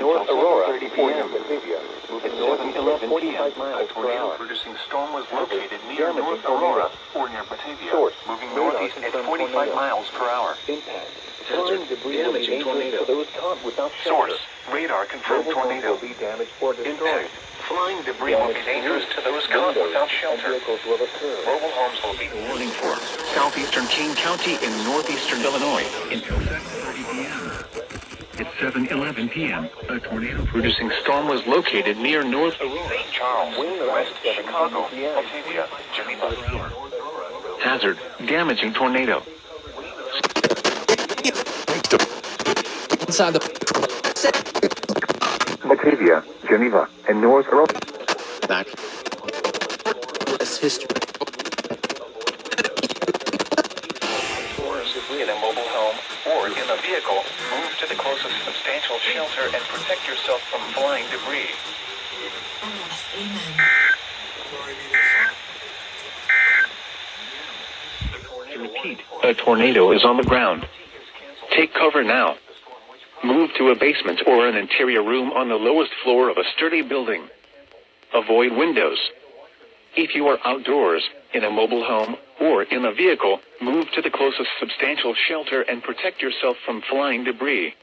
North Aurora, or near p.m. Batavia. At 7:11 p.m., a tornado-producing storm was located near North Aurora, or near Batavia, moving northeast at 45 miles per hour. Impact. Hazard, damaging tornado. Those caught without Source, radar confirmed Mobile homes tornado. will be damaged or destroyed. Impact, flying debris will be dangerous to those caught without shelter. Vehicles will occur. Mobile homes will be warning for southeastern Kane County in northeastern Illinois until 7:30 p.m. At 7:11 p.m., a tornado-producing storm was located near North Aurora, St. Charles, West Chicago, Batavia, Geneva. Hazard, damaging tornado. Inside the Batavia, Geneva, and North Aurora. back. That's history. In a mobile home or in a vehicle, move to the closest substantial shelter and protect yourself from flying debris. To repeat, a tornado is on the ground. Take cover now. Move to a basement or an interior room on the lowest floor of a sturdy building. Avoid windows. If you are outdoors, in a mobile home, or in a vehicle, move to the closest substantial shelter and protect yourself from flying debris.